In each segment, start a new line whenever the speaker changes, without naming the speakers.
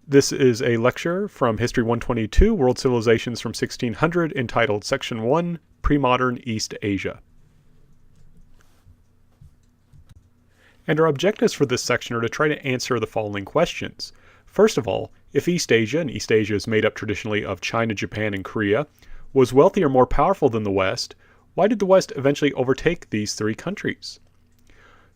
This is a lecture from History 122, World Civilizations from 1600, entitled Section 1, Pre-Modern East Asia. And our objectives for this section are to try to answer the following questions. First of all, if East Asia, and East Asia is made up traditionally of China, Japan, and Korea, was wealthy or more powerful than the West, why did the West eventually overtake these three countries?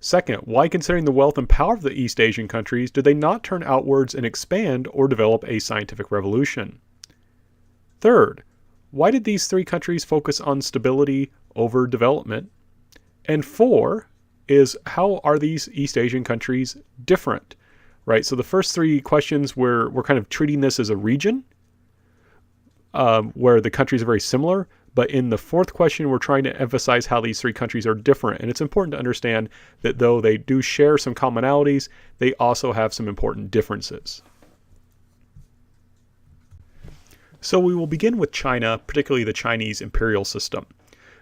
Second, why, considering the wealth and power of the East Asian countries, did they not turn outwards and expand or develop a scientific revolution? Third, why did these three countries focus on stability over development? And four is, how are these East Asian countries different? Right, so the first three questions, we're kind of treating this as a region where the countries are very similar. But in the fourth question, we're trying to emphasize how these three countries are different. And it's important to understand that though they do share some commonalities, they also have some important differences. So we will begin with China, particularly the Chinese imperial system.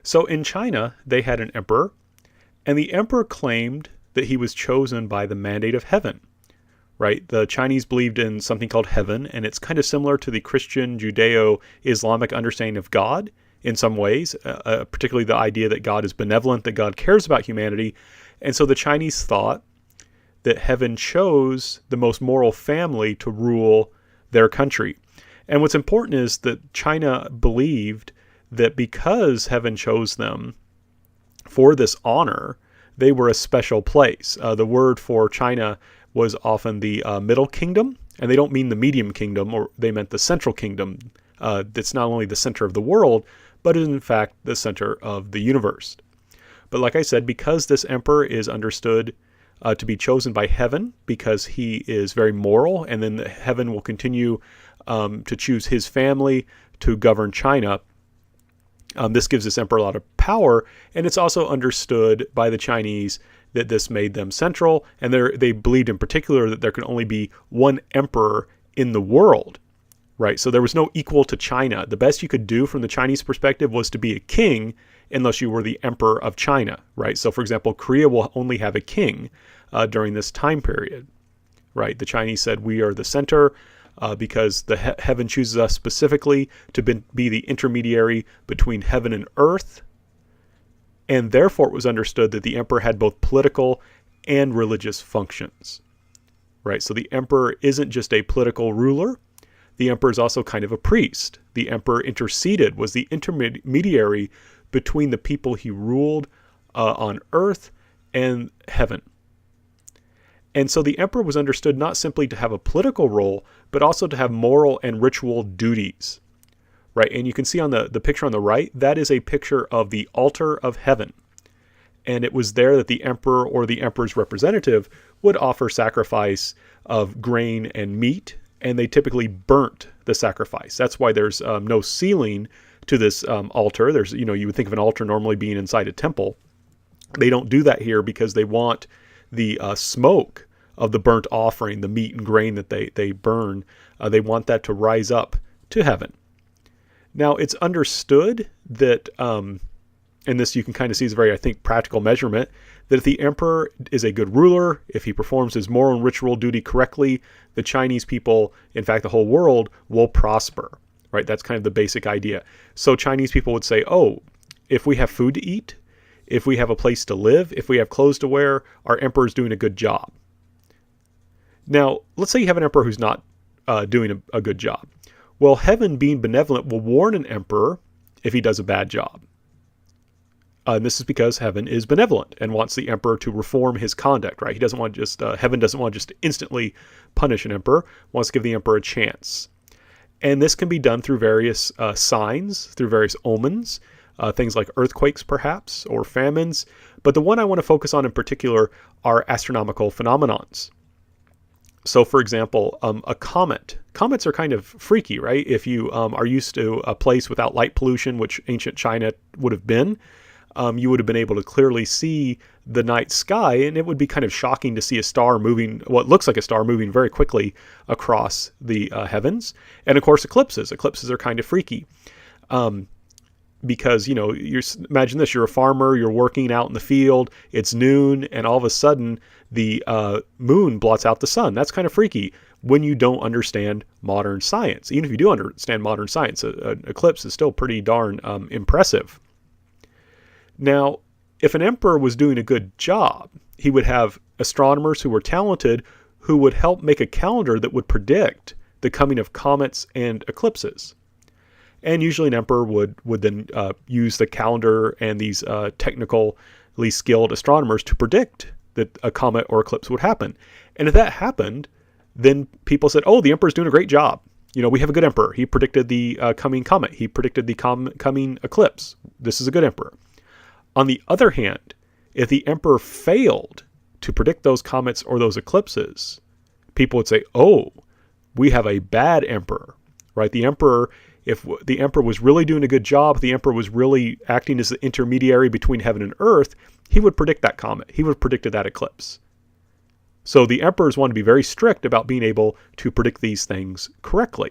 So in China, they had an emperor, and the emperor claimed that he was chosen by the mandate of heaven. Right? The Chinese believed in something called heaven, and it's kind of similar to the Christian, Judeo-Islamic understanding of God in some ways, particularly the idea that God is benevolent, that God cares about humanity. And so the Chinese thought that heaven chose the most moral family to rule their country. And what's important is that China believed that because heaven chose them for this honor, they were a special place. The word for China was often the Middle Kingdom, and they don't mean the Medium Kingdom, or they meant the Central Kingdom. That's not only the center of the world, but is in fact the center of the universe. But like I said, because this emperor is understood to be chosen by heaven, because he is very moral, and then heaven will continue to choose his family to govern China, this gives this emperor a lot of power, and it's also understood by the Chinese that this made them central, and they believed in particular that there could only be one emperor in the world. Right, so there was no equal to China. The best you could do from the Chinese perspective was to be a king unless you were the emperor of China, right? So for example, Korea will only have a king during this time period, right? The Chinese said we are the center because the heaven chooses us specifically to be the intermediary between heaven and earth, and therefore it was understood that the emperor had both political and religious functions, right? So the emperor isn't just a political ruler. The emperor is also kind of a priest. The emperor interceded, was the intermediary between the people he ruled on earth and heaven. And so the emperor was understood not simply to have a political role, but also to have moral and ritual duties. Right? And you can see on the picture on the right, that is a picture of the altar of heaven. And it was there that the emperor or the emperor's representative would offer sacrifice of grain and meat, and they typically burnt the sacrifice. That's why there's no ceiling to this altar. There's, you would think of an altar normally being inside a temple. They don't do that here because they want the smoke of the burnt offering, the meat and grain that they burn, they want that to rise up to heaven. Now, it's understood that, and this you can kind of see is a very, I think, practical measurement, that if the emperor is a good ruler, if he performs his moral and ritual duty correctly, the Chinese people, in fact, the whole world, will prosper, right? That's kind of the basic idea. So Chinese people would say, oh, if we have food to eat, if we have a place to live, if we have clothes to wear, our emperor is doing a good job. Now, let's say you have an emperor who's not doing a good job. Well, heaven, being benevolent, will warn an emperor if he does a bad job. And this is because heaven is benevolent and wants the emperor to reform his conduct, right? He doesn't want just, heaven doesn't want just to instantly punish an emperor, wants to give the emperor a chance. And this can be done through various signs, through various omens, things like earthquakes perhaps, or famines. But the one I want to focus on in particular are astronomical phenomenons. So for example, a comet. Comets are kind of freaky, right? If you are used to a place without light pollution, which ancient China would have been, you would have been able to clearly see the night sky, and it would be kind of shocking to see a star moving, what looks like a star moving very quickly across the heavens. And of course, eclipses. Eclipses are kind of freaky. Because, imagine this, you're a farmer, you're working out in the field, it's noon, and all of a sudden the moon blots out the sun. That's kind of freaky when you don't understand modern science. Even if you do understand modern science, an eclipse is still pretty darn impressive. Now, if an emperor was doing a good job, he would have astronomers who were talented who would help make a calendar that would predict the coming of comets and eclipses. And usually an emperor would then use the calendar and these technically skilled astronomers to predict that a comet or eclipse would happen. And if that happened, then people said, oh, the emperor's doing a great job. We have a good emperor. He predicted the coming comet. He predicted the coming eclipse. This is a good emperor. On the other hand, if the emperor failed to predict those comets or those eclipses, people would say, oh, we have a bad emperor, right? If the emperor was really doing a good job, if the emperor was really acting as the intermediary between heaven and earth, he would predict that comet. He would have predicted that eclipse. So the emperors want to be very strict about being able to predict these things correctly.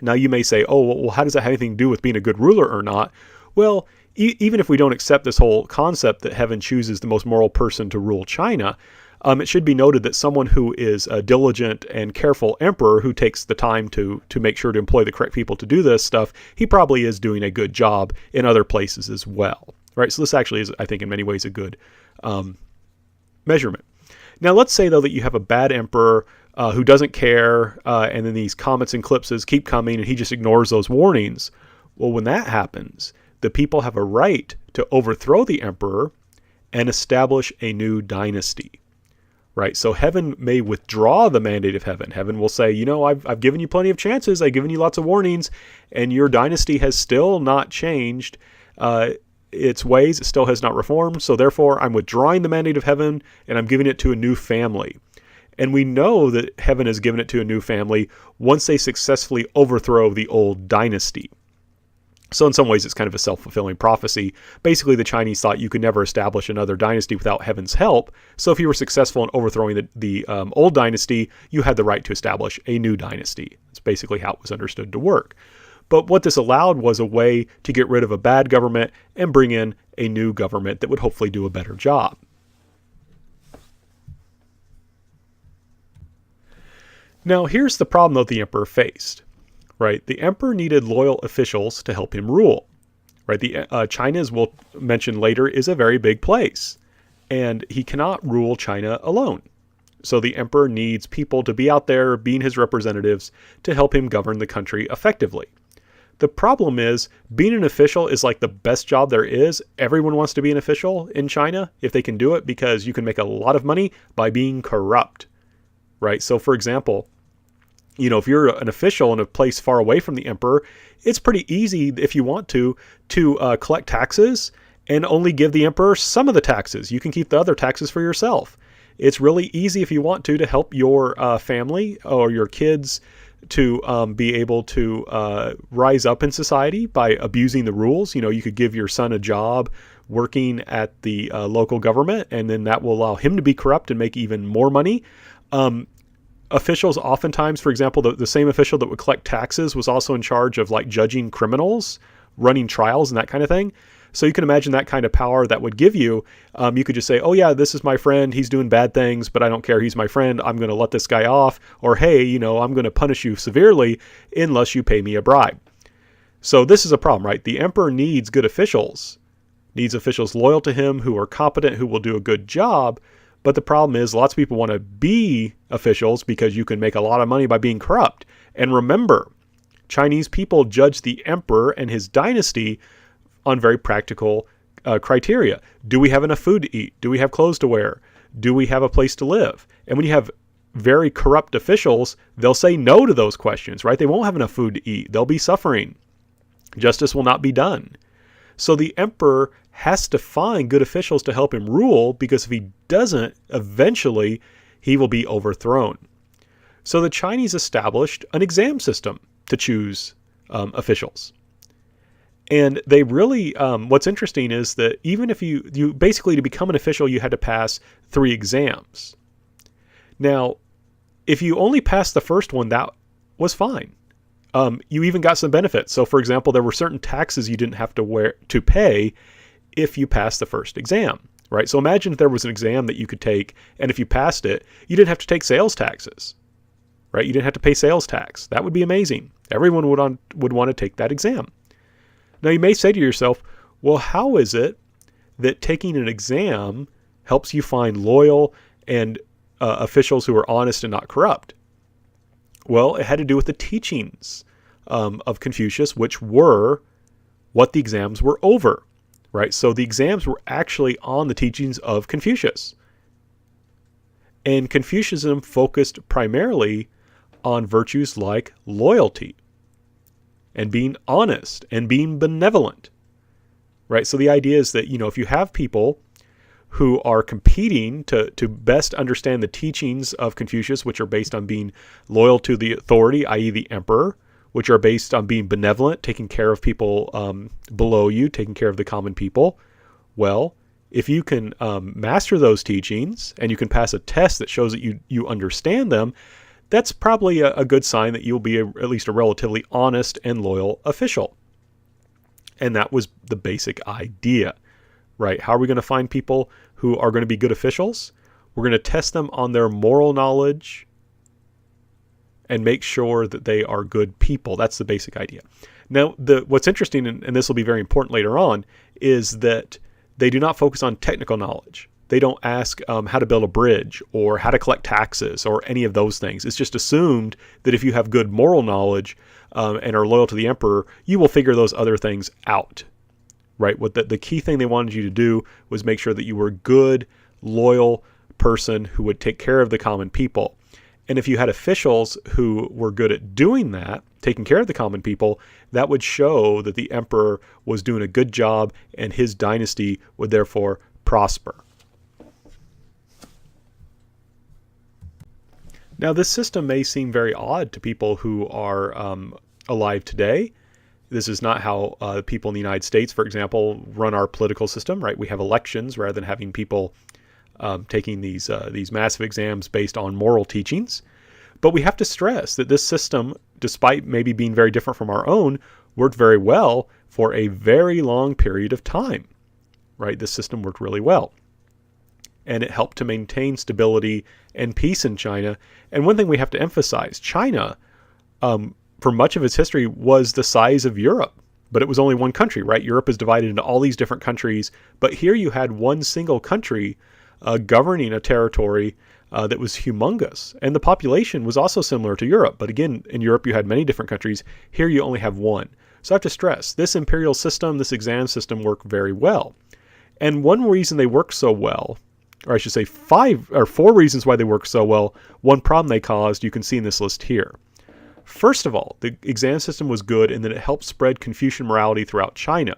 Now you may say, oh, well, how does that have anything to do with being a good ruler or not? Well, even if we don't accept this whole concept that heaven chooses the most moral person to rule China, it should be noted that someone who is a diligent and careful emperor who takes the time to make sure to employ the correct people to do this stuff, he probably is doing a good job in other places as well, right? So this actually is, I think, in many ways a good measurement. Now, let's say, though, that you have a bad emperor who doesn't care, and then these comets and eclipses keep coming, and he just ignores those warnings. Well, when that happens, the people have a right to overthrow the emperor and establish a new dynasty, right? So heaven may withdraw the mandate of heaven. Heaven will say, I've given you plenty of chances. I've given you lots of warnings, and your dynasty has still not changed its ways. It still has not reformed. So therefore, I'm withdrawing the mandate of heaven, and I'm giving it to a new family. And we know that heaven has given it to a new family once they successfully overthrow the old dynasty. So in some ways, it's kind of a self-fulfilling prophecy. Basically, the Chinese thought you could never establish another dynasty without heaven's help. So if you were successful in overthrowing the old dynasty, you had the right to establish a new dynasty. That's basically how it was understood to work. But what this allowed was a way to get rid of a bad government and bring in a new government that would hopefully do a better job. Now, here's the problem that the emperor faced. Right, the emperor needed loyal officials to help him rule. Right, China, as we'll mention later, is a very big place, and he cannot rule China alone. So the emperor needs people to be out there, being his representatives, to help him govern the country effectively. The problem is, being an official is like the best job there is. Everyone wants to be an official in China if they can do it, because you can make a lot of money by being corrupt. Right, so for example, if you're an official in a place far away from the emperor, it's pretty easy, if you want to collect taxes and only give the emperor some of the taxes. You can keep the other taxes for yourself. It's really easy, if you want to help your family or your kids to be able to rise up in society by abusing the rules. You could give your son a job working at the local government, and then that will allow him to be corrupt and make even more money. Officials oftentimes, for example, the same official that would collect taxes was also in charge of judging criminals, running trials and that kind of thing. So you can imagine that kind of power that would give you. You could just say, oh yeah, this is my friend. He's doing bad things, but I don't care. He's my friend. I'm going to let this guy off. Or, hey, I'm going to punish you severely unless you pay me a bribe. So this is a problem, right? The emperor needs good officials, needs officials loyal to him who are competent, who will do a good job. But the problem is lots of people want to be officials because you can make a lot of money by being corrupt. And remember, Chinese people judge the emperor and his dynasty on very practical criteria. Do we have enough food to eat? Do we have clothes to wear? Do we have a place to live? And when you have very corrupt officials, they'll say no to those questions, right? They won't have enough food to eat. They'll be suffering. Justice will not be done. So the emperor has to find good officials to help him rule, because if he doesn't, eventually he will be overthrown. So the Chinese established an exam system to choose officials. And they really, what's interesting is that even if you basically, to become an official, you had to pass 3 exams. Now, if you only passed the first one, that was fine. You even got some benefits. So for example, there were certain taxes you didn't have to pay if you passed the first exam. right? So imagine if there was an exam that you could take, and if you passed it, you didn't have to take sales taxes, right? You didn't have to pay sales tax. That would be amazing. Everyone would want to take that exam. Now you may say to yourself, well, how is it that taking an exam helps you find loyal and officials who are honest and not corrupt? Well, it had to do with the teachings of Confucius, which were what the exams were over, right? So the exams were actually on the teachings of Confucius. And Confucianism focused primarily on virtues like loyalty and being honest and being benevolent, right? So the idea is that, if you have people who are competing to best understand the teachings of Confucius, which are based on being loyal to the authority, i.e. the emperor, which are based on being benevolent, taking care of people below you, taking care of the common people. Well, if you can master those teachings and you can pass a test that shows that you understand them, that's probably a good sign that you'll be at least a relatively honest and loyal official. And that was the basic idea, right? How are we going to find people who are going to be good officials? We're going to test them on their moral knowledge and make sure that they are good people. That's the basic idea. Now, what's interesting, and this will be very important later on, is that they do not focus on technical knowledge. They don't ask how to build a bridge or how to collect taxes or any of those things. It's just assumed that if you have good moral knowledge and are loyal to the emperor, you will figure those other things out, right? What the key thing they wanted you to do was make sure that you were a good, loyal person who would take care of the common people. And if you had officials who were good at doing that, taking care of the common people, that would show that the emperor was doing a good job and his dynasty would therefore prosper. Now, this system may seem very odd to people who are alive today. This is not how people in the United States, for example, run our political system, right? We have elections rather than having people taking these massive exams based on moral teachings. But we have to stress that this system, despite maybe being very different from our own, worked very well for a very long period of time, right? This system worked really well. And it helped to maintain stability and peace in China. And one thing we have to emphasize, China, for much of its history, was the size of Europe. But it was only one country, right? Europe is divided into all these different countries. But here you had one single country governing a territory that was humongous. And the population was also similar to Europe. But again, in Europe you had many different countries. Here you only have one. So I have to stress, this imperial system, this exam system worked very well. And one reason they work so well, or I should say 5 or 4 reasons why they work so well, one problem they caused, you can see in this list here. First of all, the exam system was good in that it helped spread Confucian morality throughout China.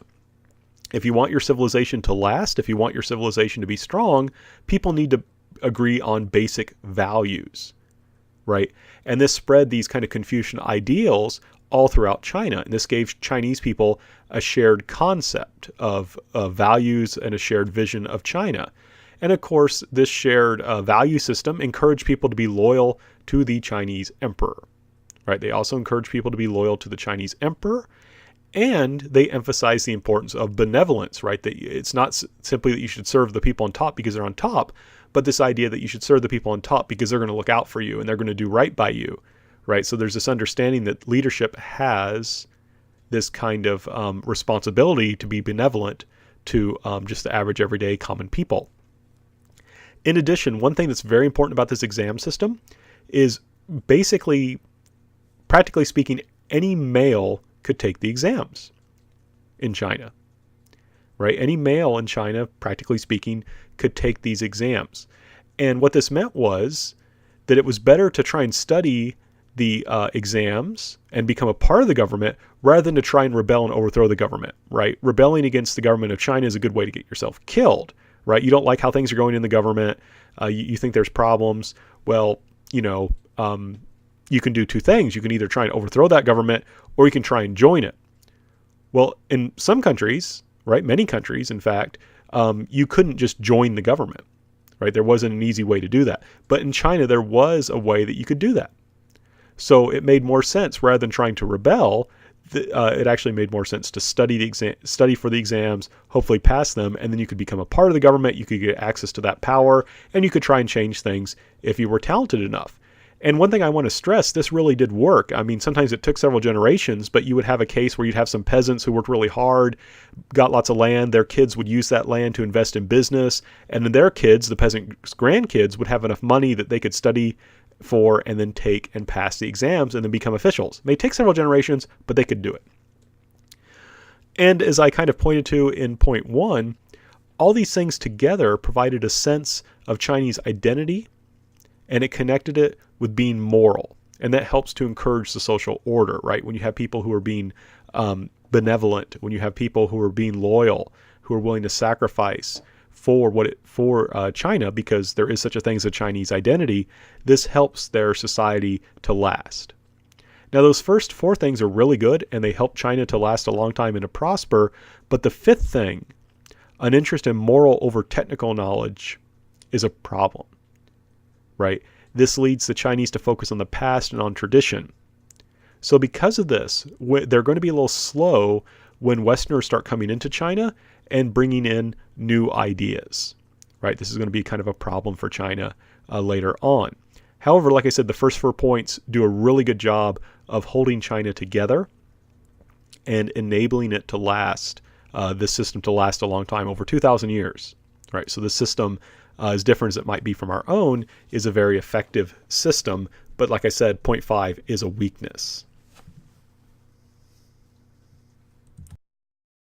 If you want your civilization to last, if you want your civilization to be strong, people need to agree on basic values, right? And this spread these kind of Confucian ideals all throughout China. And this gave Chinese people a shared concept of values and a shared vision of China. And of course, this shared value system encouraged people to be loyal to the Chinese emperor, right? They also encouraged people to be loyal to the Chinese emperor, and they emphasize the importance of benevolence, right? That it's not simply that you should serve the people on top because they're on top, but this idea that you should serve the people on top because they're going to look out for you and they're going to do right by you, right? So there's this understanding that leadership has this kind of responsibility to be benevolent to just the average, everyday, common people. In addition, one thing that's very important about this exam system is basically, practically speaking, any male could take the exams in China, right? Any male in China, practically speaking, could take these exams. And what this meant was that it was better to try and study the exams and become a part of the government rather than to try and rebel and overthrow the government, right? Rebelling against the government of China is a good way to get yourself killed, right? You don't like how things are going in the government. You think there's problems. Well, you can do 2 things. You can either try and overthrow that government or you can try and join it. Well, in some countries, right, many countries, in fact, you couldn't just join the government, right? There wasn't an easy way to do that. But in China, there was a way that you could do that. So it made more sense, rather than trying to rebel, it actually made more sense to study for the exams, hopefully pass them, and then you could become a part of the government. You could get access to that power, and you could try and change things if you were talented enough. And one thing I want to stress, this really did work. I mean, sometimes it took several generations, but you would have a case where you'd have some peasants who worked really hard, got lots of land. Their kids would use that land to invest in business. And then their kids, the peasants' grandkids, would have enough money that they could study for and then take and pass the exams and then become officials. It may take several generations, but they could do it. And as I kind of pointed to in point 1, all these things together provided a sense of Chinese identity, and it connected it with being moral. And that helps to encourage the social order, right? When you have people who are being benevolent, when you have people who are being loyal, who are willing to sacrifice for China, because there is such a thing as a Chinese identity, this helps their society to last. Now, those first 4 things are really good, and they help China to last a long time and to prosper. But the 5th thing, an interest in moral over technical knowledge, is a problem, right? This leads the Chinese to focus on the past and on tradition. So because of this, they're going to be a little slow when Westerners start coming into China and bringing in new ideas, right? This is going to be kind of a problem for China later on. However, like I said, the first 4 points do a really good job of holding China together and enabling it to last, this system to last a long time, over 2,000 years, right? So the system, as different as it might be from our own, is a very effective system. But like I said, point 5 is a weakness.